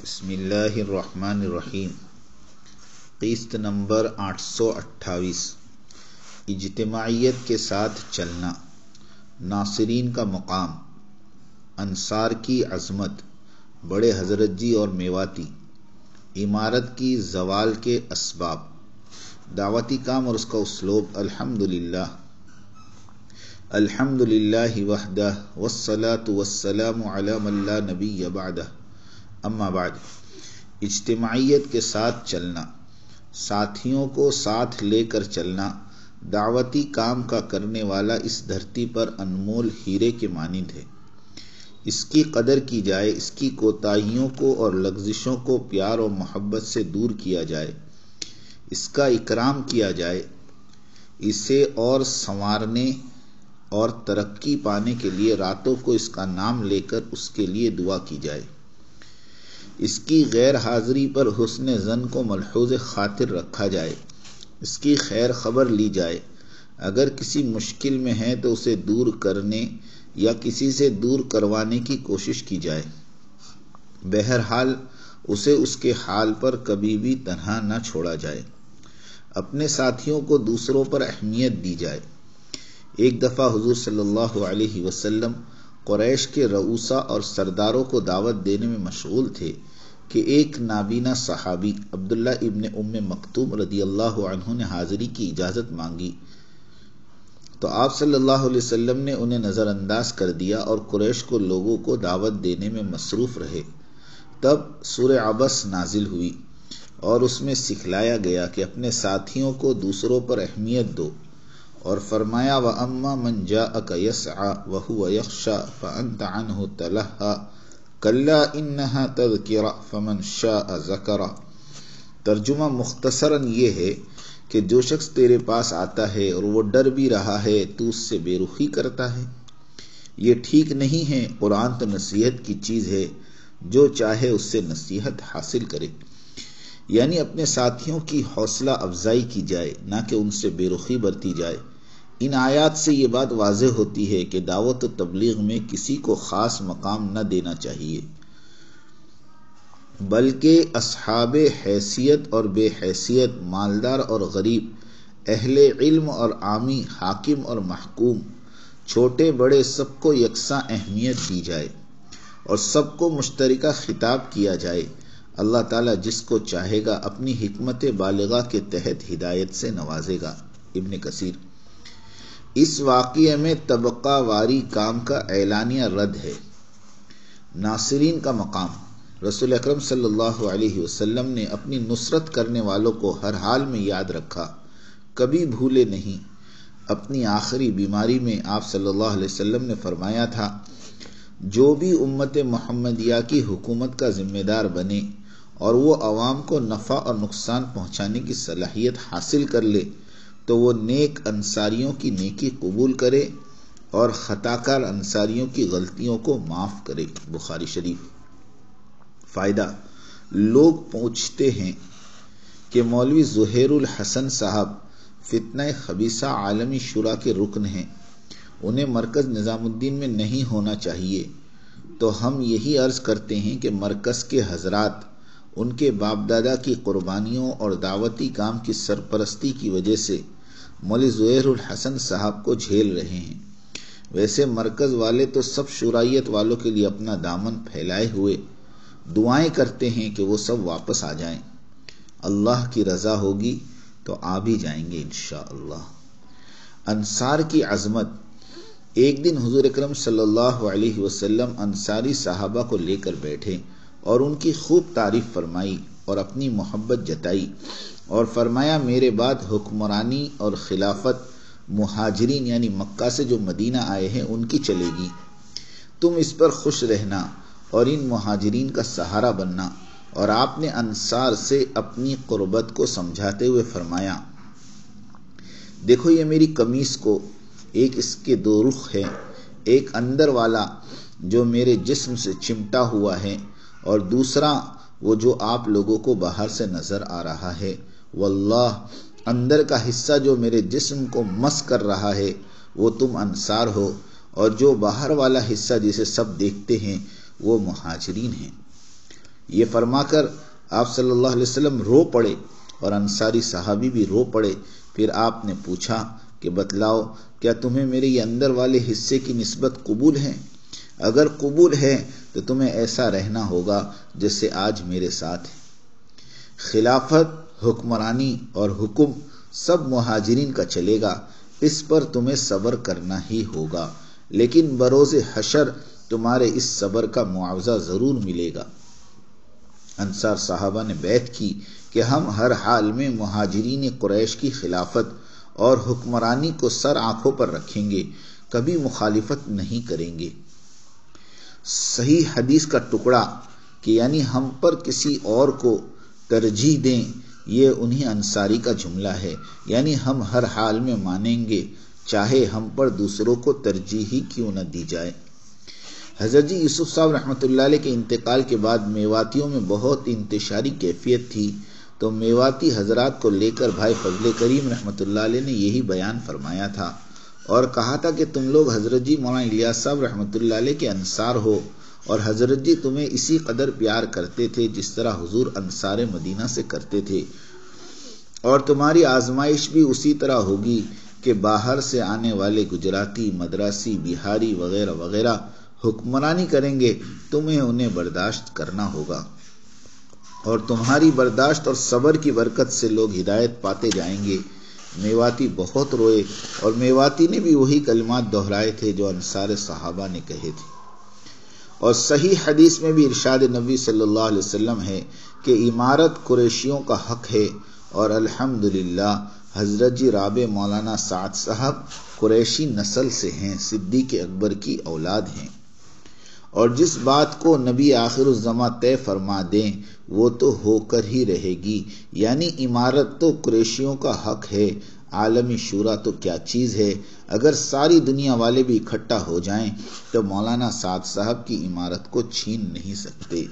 بسم اللہ الرحمن الرحیم۔ قسط نمبر 828، اجتماعیت کے ساتھ چلنا، ناصرین کا مقام، انصار کی عظمت، بڑے حضرت جی اور میواتی، عمارت کی زوال کے اسباب، دعوتی کام اور اس کا اسلوب۔ الحمدللہ وحدہ والصلاة والسلام علی من لا نبی بعدہ، اما بعد۔ اجتماعیت کے ساتھ چلنا، ساتھیوں کو ساتھ لے کر چلنا، دعوتی کام کا کرنے والا اس دھرتی پر انمول ہیرے کے مانند ہے۔ اس کی قدر کی جائے، اس کی کوتاہیوں کو اور لغزشوں کو پیار و محبت سے دور کیا جائے، اس کا اکرام کیا جائے، اسے اور سنوارنے اور ترقی پانے کے لیے راتوں کو اس کا نام لے کر اس کے لیے دعا کی جائے، اس کی غیر حاضری پر حسن ظن کو ملحوظ خاطر رکھا جائے، اس کی خیر خبر لی جائے، اگر کسی مشکل میں ہے تو اسے دور کرنے یا کسی سے دور کروانے کی کوشش کی جائے، بہرحال اسے اس کے حال پر کبھی بھی تنہا نہ چھوڑا جائے، اپنے ساتھیوں کو دوسروں پر اہمیت دی جائے۔ ایک دفعہ حضور صلی اللہ علیہ وسلم قریش کے رؤسا اور سرداروں کو دعوت دینے میں مشغول تھے کہ ایک نابینا صحابی عبداللہ ابن ام مکتوم رضی اللہ عنہ نے حاضری کی اجازت مانگی، تو آپ صلی اللہ علیہ وسلم نے انہیں نظر انداز کر دیا اور قریش کو لوگوں کو دعوت دینے میں مصروف رہے۔ تب سورہ عبس نازل ہوئی اور اس میں سکھلایا گیا کہ اپنے ساتھیوں کو دوسروں پر اہمیت دو، اور فرمایا وَأَمَّا مَنْ جَاءَكَ يَسْعَى وَهُوَ يَخْشَى فَأَنْتَ عَنْهُ تَلَهَّى كَلَّا إِنَّهَا تَذْكِرَةٌ فَمَنْ شَاءَ ذَكَرَ۔ ترجمہ مختصراً یہ ہے کہ جو شخص تیرے پاس آتا ہے اور وہ ڈر بھی رہا ہے تو اس سے بے رخی کرتا ہے، یہ ٹھیک نہیں ہے۔ قرآن تو نصیحت کی چیز ہے، جو چاہے اس سے نصیحت حاصل کرے، یعنی اپنے ساتھیوں کی حوصلہ افزائی کی جائے، نہ کہ ان سے بے رخی برتی جائے۔ ان آیات سے یہ بات واضح ہوتی ہے کہ دعوت و تبلیغ میں کسی کو خاص مقام نہ دینا چاہیے، بلکہ اصحاب حیثیت اور بے حیثیت، مالدار اور غریب، اہل علم اور عامی، حاکم اور محکوم، چھوٹے بڑے سب کو یکساں اہمیت دی جائے اور سب کو مشترکہ خطاب کیا جائے۔ اللہ تعالیٰ جس کو چاہے گا اپنی حکمت بالغہ کے تحت ہدایت سے نوازے گا۔ ابن کثیر۔ اس واقعے میں طبقہ واری کام کا اعلانیہ رد ہے۔ ناصرین کا مقام، رسول اکرم صلی اللہ علیہ وسلم نے اپنی نصرت کرنے والوں کو ہر حال میں یاد رکھا، کبھی بھولے نہیں۔ اپنی آخری بیماری میں آپ صلی اللہ علیہ وسلم نے فرمایا تھا، جو بھی امت محمدیہ کی حکومت کا ذمہ دار بنے اور وہ عوام کو نفع اور نقصان پہنچانے کی صلاحیت حاصل کر لے تو وہ نیک انصاریوں کی نیکی قبول کرے اور خطاکار انصاریوں کی غلطیوں کو معاف کرے۔ بخاری شریف۔ فائدہ: لوگ پوچھتے ہیں کہ مولوی ظہیر الحسن صاحب فتنہ خبیثہ عالمی شورا کے رکن ہیں، انہیں مرکز نظام الدین میں نہیں ہونا چاہیے، تو ہم یہی عرض کرتے ہیں کہ مرکز کے حضرات ان کے باپ دادا کی قربانیوں اور دعوتی کام کی سرپرستی کی وجہ سے مولوی ظہیر الحسن صاحب کو جھیل رہے ہیں۔ ویسے مرکز والے تو سب شورائیت والوں کے لیے اپنا دامن پھیلائے ہوئے دعائیں کرتے ہیں کہ وہ سب واپس آ جائیں، اللہ کی رضا ہوگی تو آ بھی جائیں گے انشاءاللہ۔ انصار کی عظمت۔ ایک دن حضور اکرم صلی اللہ علیہ وسلم انصاری صحابہ کو لے کر بیٹھے اور ان کی خوب تعریف فرمائی اور اپنی محبت جتائی، اور فرمایا میرے بعد حکمرانی اور خلافت مہاجرین یعنی مکہ سے جو مدینہ آئے ہیں ان کی چلے گی، تم اس پر خوش رہنا اور ان مہاجرین کا سہارا بننا۔ اور آپ نے انصار سے اپنی قربت کو سمجھاتے ہوئے فرمایا، دیکھو یہ میری قمیص کو، ایک اس کے دو رخ ہیں، ایک اندر والا جو میرے جسم سے چمٹا ہوا ہے اور دوسرا وہ جو آپ لوگوں کو باہر سے نظر آ رہا ہے۔ واللہ اندر کا حصہ جو میرے جسم کو مس کر رہا ہے وہ تم انصار ہو، اور جو باہر والا حصہ جسے سب دیکھتے ہیں وہ مہاجرین ہیں۔ یہ فرما کر آپ صلی اللہ علیہ وسلم رو پڑے اور انصاری صحابی بھی رو پڑے۔ پھر آپ نے پوچھا کہ بتلاؤ کیا تمہیں میرے یہ اندر والے حصے کی نسبت قبول ہے؟ اگر قبول ہے تو تمہیں ایسا رہنا ہوگا جیسے آج میرے ساتھ ہے۔ خلافت، حکمرانی اور حکم سب مہاجرین کا چلے گا، اس پر تمہیں صبر کرنا ہی ہوگا، لیکن بروز حشر تمہارے اس صبر کا معاوضہ ضرور ملے گا۔ انصار صحابہ نے بیعت کی کہ ہم ہر حال میں مہاجرین قریش کی خلافت اور حکمرانی کو سر آنکھوں پر رکھیں گے، کبھی مخالفت نہیں کریں گے۔ صحیح حدیث کا ٹکڑا کہ یعنی ہم پر کسی اور کو ترجیح دیں، یہ انہی انصاری کا جملہ ہے، یعنی ہم ہر حال میں مانیں گے چاہے ہم پر دوسروں کو ترجیح ہی کیوں نہ دی جائے۔ حضرت جی یوسف صاحب رحمۃ اللہ علیہ کے انتقال کے بعد میواتیوں میں بہت انتشاری کیفیت تھی، تو میواتی حضرات کو لے کر بھائی فضل کریم رحمۃ اللہ علیہ نے یہی بیان فرمایا تھا اور کہا تھا کہ تم لوگ حضرت جی مولانا الیاس صاحب رحمۃ اللہ علیہ کے انصار ہو، اور حضرت جی تمہیں اسی قدر پیار کرتے تھے جس طرح حضور انصار مدینہ سے کرتے تھے، اور تمہاری آزمائش بھی اسی طرح ہوگی کہ باہر سے آنے والے گجراتی، مدراسی، بہاری وغیرہ وغیرہ حکمرانی کریں گے، تمہیں انہیں برداشت کرنا ہوگا، اور تمہاری برداشت اور صبر کی برکت سے لوگ ہدایت پاتے جائیں گے۔ میواتی بہت روئے، اور میواتی نے بھی وہی کلمات دہرائے تھے جو انصار صحابہ نے کہے تھے۔ اور صحیح حدیث میں بھی ارشاد نبی صلی اللہ علیہ وسلم ہے کہ امارت قریشیوں کا حق ہے، اور الحمدللہ حضرت جی رابع مولانا سعد صاحب قریشی نسل سے ہیں، صدیق اکبر کی اولاد ہیں، اور جس بات کو نبی آخر الزماں طے فرما دیں وہ تو ہو کر ہی رہے گی، یعنی امارت تو قریشیوں کا حق ہے، عالمی شورا تو کیا چیز ہے، اگر ساری دنیا والے بھی اکٹھا ہو جائیں تو مولانا سعد صاحب کی امارت کو چھین نہیں سکتے۔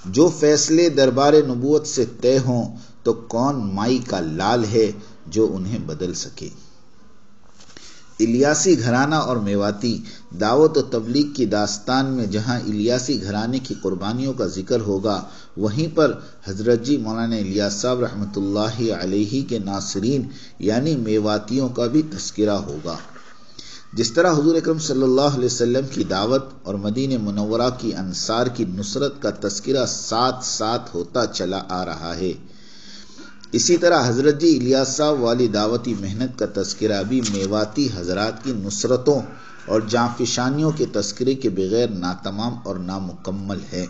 جو فیصلے دربار نبوت سے طے ہوں تو کون مائی کا لال ہے جو انہیں بدل سکے۔ الیاسی گھرانہ اور میواتی، دعوت و تبلیغ کی داستان میں جہاں الیاسی گھرانے کی قربانیوں کا ذکر ہوگا، وہیں پر حضرت جی مولانا الیاس صاحب رحمۃ اللہ علیہ کے ناصرین یعنی میواتیوں کا بھی تذکرہ ہوگا۔ جس طرح حضور اکرم صلی اللہ علیہ وسلم کی دعوت اور مدینہ منورہ کی انصار کی نصرت کا تذکرہ ساتھ ساتھ ہوتا چلا آ رہا ہے، اسی طرح حضرت جی الیاس صاحب والی دعوتی محنت کا تذکرہ بھی میواتی حضرات کی نصرتوں اور جانفشانیوں کے تذکرے کے بغیر ناتمام اور نامکمل ہے۔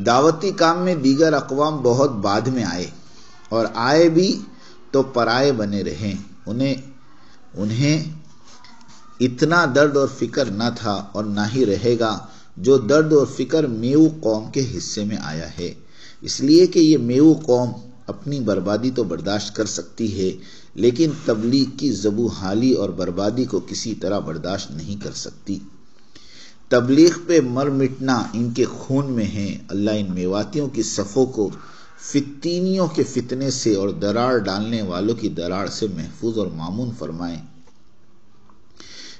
دعوتی کام میں دیگر اقوام بہت بعد میں آئے، اور آئے بھی تو پرائے بنے رہے، انہیں اتنا درد اور فکر نہ تھا اور نہ ہی رہے گا جو درد اور فکر میو قوم کے حصے میں آیا ہے، اس لیے کہ یہ میو قوم اپنی بربادی تو برداشت کر سکتی ہے، لیکن تبلیغ کی ذبح حالی اور بربادی کو کسی طرح برداشت نہیں کر سکتی۔ تبلیغ پہ مر مٹنا ان کے خون میں ہے۔ اللہ ان میواتیوں کی صفوں کو فتینیوں کے فتنے سے اور دراڑ ڈالنے والوں کی دراڑ سے محفوظ اور مامون فرمائے۔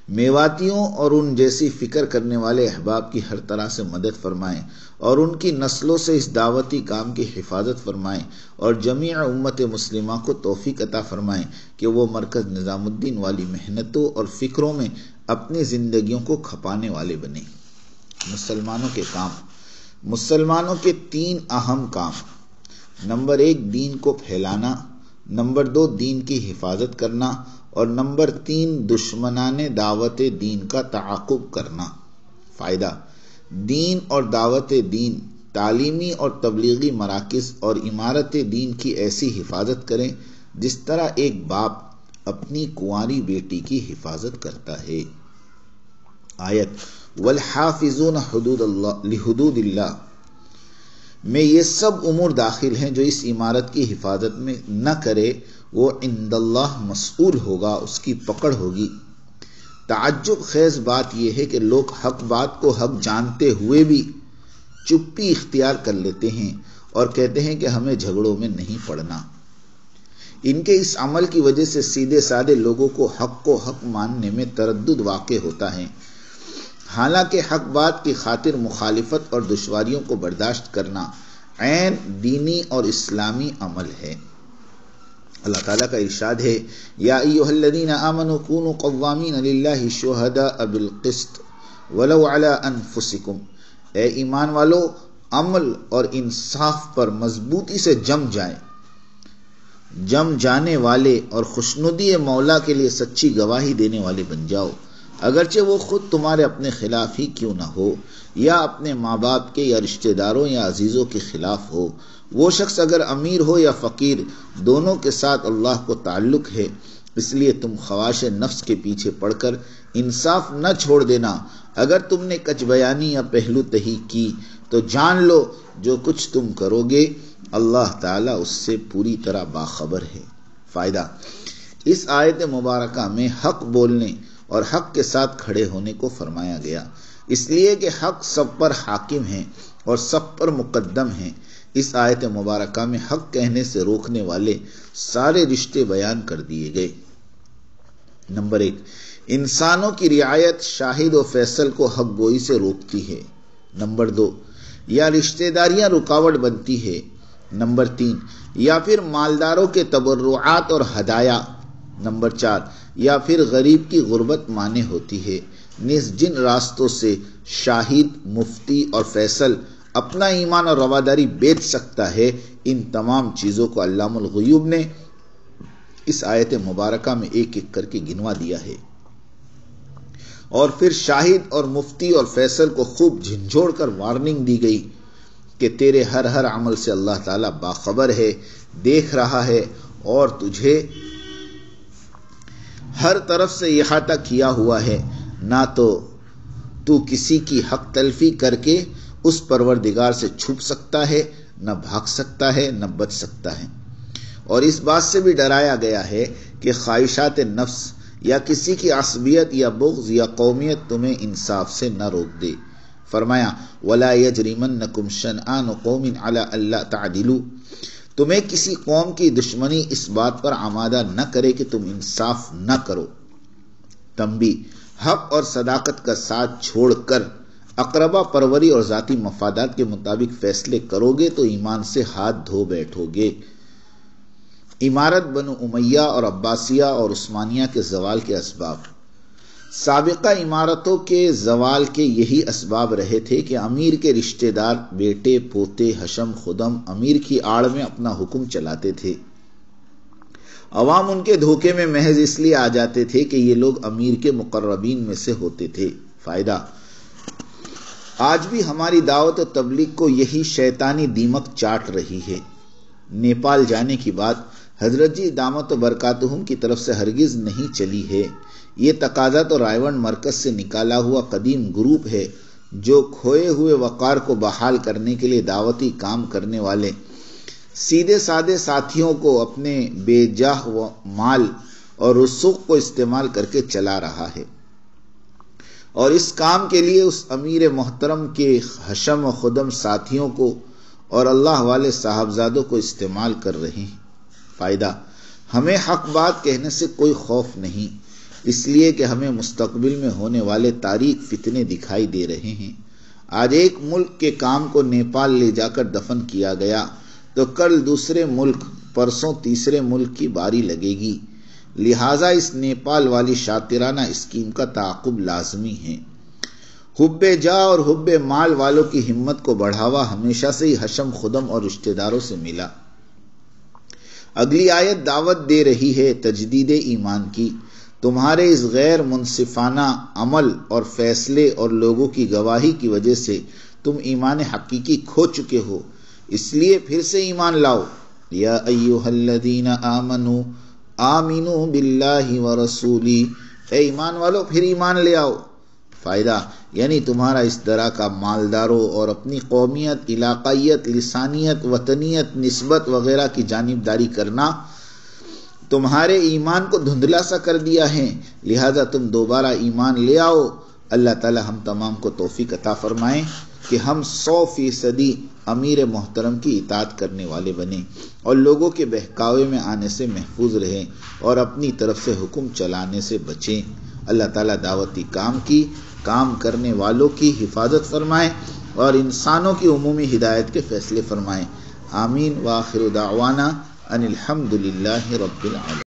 میواتیوں اور ان جیسی فکر کرنے والے احباب کی ہر طرح سے مدد فرمائیں، اور ان کی نسلوں سے اس دعوتی کام کی حفاظت فرمائیں، اور جمیع امت مسلمہ کو توفیق عطا فرمائیں کہ وہ مرکز نظام الدین والی محنتوں اور فکروں میں اپنی زندگیوں کو کھپانے والے بنیں۔ مسلمانوں کے کام، مسلمانوں کے 3 اہم کام: نمبر 1 دین کو پھیلانا، نمبر 2 دین کی حفاظت کرنا، اور نمبر 3 دشمنان دعوت دین کا تعاقب کرنا۔ فائدہ: دین اور دعوت دین، تعلیمی اور تبلیغی مراکز اور امارت دین کی ایسی حفاظت کریں جس طرح ایک باپ اپنی کنواری بیٹی کی حفاظت کرتا ہے۔ آیت والحافظون لحدود اللہ میں یہ سب امور داخل ہیں جو اس عمارت کی حفاظت میں نہ کرے وہ عند اللہ مسئول ہوگا، اس کی پکڑ ہوگی۔ تعجب خیز بات یہ ہے کہ لوگ حق بات کو حق جانتے ہوئے بھی چپی اختیار کر لیتے ہیں اور کہتے ہیں کہ ہمیں جھگڑوں میں نہیں پڑنا۔ ان کے اس عمل کی وجہ سے سیدھے سادے لوگوں کو حق ماننے میں تردد واقع ہوتا ہے۔ حالانکہ حق بات کی خاطر مخالفت اور دشواریوں کو برداشت کرنا عین دینی اور اسلامی عمل ہے۔ اللہ تعالیٰ کا ارشاد ہے، یا ایھا الذین آمنوا کونوا قوامین للہ شہداء بالقسط ولو علی انفسکم، اے ایمان والو عمل اور انصاف پر مضبوطی سے جم جانے والے اور خوشنودی مولا کے لیے سچی گواہی دینے والے بن جاؤ، اگرچہ وہ خود تمہارے اپنے خلاف ہی کیوں نہ ہو، یا اپنے ماں باپ کے یا رشتہ داروں یا عزیزوں کے خلاف ہو۔ وہ شخص اگر امیر ہو یا فقیر، دونوں کے ساتھ اللہ کو تعلق ہے، اس لیے تم خواہش نفس کے پیچھے پڑ کر انصاف نہ چھوڑ دینا۔ اگر تم نے کچ بیانی یا پہلو تہی کی تو جان لو جو کچھ تم کرو گے اللہ تعالیٰ اس سے پوری طرح باخبر ہے۔ فائدہ، اس آیت مبارکہ میں حق بولنے اور حق کے ساتھ کھڑے ہونے کو فرمایا گیا، اس لیے کہ حق سب پر حاکم ہے اور سب پر مقدم ہے۔ اس آیت مبارکہ میں حق کہنے سے روکنے والے سارے رشتے بیان کر دیے گئے۔ نمبر 1، انسانوں کی رعایت شاہد و فیصل کو حق گوئی سے روکتی ہے۔ نمبر 2، یا رشتہ داریاں رکاوٹ بنتی ہے۔ نمبر 3، یا پھر مالداروں کے تبرعات اور ہدایا۔ نمبر 4، یا پھر غریب کی غربت مانع ہوتی ہے۔ نیز جن راستوں سے شاہد، مفتی اور فیصل اپنا ایمان اور رواداری بیچ سکتا ہے، ان تمام چیزوں کو علام الغیوب نے اس آیت مبارکہ میں ایک ایک کر کے گنوا دیا ہے، اور پھر شاہد اور مفتی اور فیصل کو خوب جھنجھوڑ کر وارننگ دی گئی کہ تیرے ہر عمل سے اللہ تعالیٰ باخبر ہے، دیکھ رہا ہے، اور تجھے ہر طرف سے احاطہ کیا ہوا ہے، نہ تو کسی کی حق تلفی کر کے اس پروردگار سے چھپ سکتا ہے، نہ بھاگ سکتا ہے، نہ بچ سکتا ہے۔ اور اس بات سے بھی ڈرایا گیا ہے کہ خواہشات نفس یا کسی کی عصبیت یا بغض یا قومیت تمہیں انصاف سے نہ روک دے۔ فرمایا، وَلَا يَجْرِمَنَّكُمْ شَنْآنُ قَوْمٍ عَلَىٰ أَلَّا تَعْدِلُوا، تمہیں کسی قوم کی دشمنی اس بات پر آمادہ نہ کرے کہ تم انصاف نہ کرو۔ تنبیہ، حق اور صداقت کا ساتھ چھوڑ کر اقربا پروری اور ذاتی مفادات کے مطابق فیصلے کرو گے تو ایمان سے ہاتھ دھو بیٹھو گے۔ عمارت بنو امیہ اور عباسیہ اور عثمانیہ کے زوال کے اسباب۔ سابقہ عمارتوں کے زوال کے یہی اسباب رہے تھے کہ امیر کے رشتہ دار، بیٹے، پوتے، حشم خدم امیر کی آڑ میں اپنا حکم چلاتے تھے۔ عوام ان کے دھوکے میں محض اس لیے آ جاتے تھے کہ یہ لوگ امیر کے مقربین میں سے ہوتے تھے۔ فائدہ، آج بھی ہماری دعوت و تبلیغ کو یہی شیطانی دیمک چاٹ رہی ہے۔ نیپال جانے کی بات حضرت جی دامت و برکاتہم کی طرف سے ہرگز نہیں چلی ہے۔ یہ تقاضا تو رائے ونڈ مرکز سے نکالا ہوا قدیم گروپ ہے جو کھوئے ہوئے وقار کو بحال کرنے کے لیے دعوتی کام کرنے والے سیدھے سادے ساتھیوں کو اپنے بے جاہ و مال اور رسوخ کو استعمال کر کے چلا رہا ہے، اور اس کام کے لیے اس امیر محترم کے حشم و خدم ساتھیوں کو اور اللہ والے صاحبزادوں کو استعمال کر رہے ہیں۔ فائدہ، ہمیں حق بات کہنے سے کوئی خوف نہیں، اس لیے کہ ہمیں مستقبل میں ہونے والے تاریک فتنے دکھائی دے رہے ہیں۔ آج ایک ملک کے کام کو نیپال لے جا کر دفن کیا گیا تو کل دوسرے ملک، پرسوں تیسرے ملک کی باری لگے گی، لہٰذا اس نیپال والی شاطرانہ اسکیم کا تعاقب لازمی ہے۔ حب جاہ اور حب مال والوں کی ہمت کو بڑھاوا ہمیشہ سے ہی حشم خدم اور رشتہ داروں سے ملا۔ اگلی آیت دعوت دے رہی ہے تجدید ایمان کی۔ تمہارے اس غیر منصفانہ عمل اور فیصلے اور لوگوں کی گواہی کی وجہ سے تم ایمان حقیقی کھو چکے ہو، اس لیے پھر سے ایمان لاؤ۔ یا ایھا الذین آمنوا آمنوا باللہ ورسولہ، اے ایمان والو پھر ایمان لے آؤ۔ فائدہ، یعنی تمہارا اس طرح کا مالداروں اور اپنی قومیت، علاقائیت، لسانیت، وطنیت، نسبت وغیرہ کی جانبداری کرنا تمہارے ایمان کو دھندلا سا کر دیا ہے، لہذا تم دوبارہ ایمان لے آؤ۔ اللہ تعالی ہم تمام کو توفیق عطا فرمائیں کہ ہم 100% امیر محترم کی اطاعت کرنے والے بنیں اور لوگوں کے بہکاوے میں آنے سے محفوظ رہیں اور اپنی طرف سے حکم چلانے سے بچیں۔ اللہ تعالیٰ دعوتی کام کی کام کرنے والوں کی حفاظت فرمائیں اور انسانوں کی عمومی ہدایت کے فیصلے فرمائیں۔ آمین۔ وآخر دعوانا ان الحمد للہ رب العالمین۔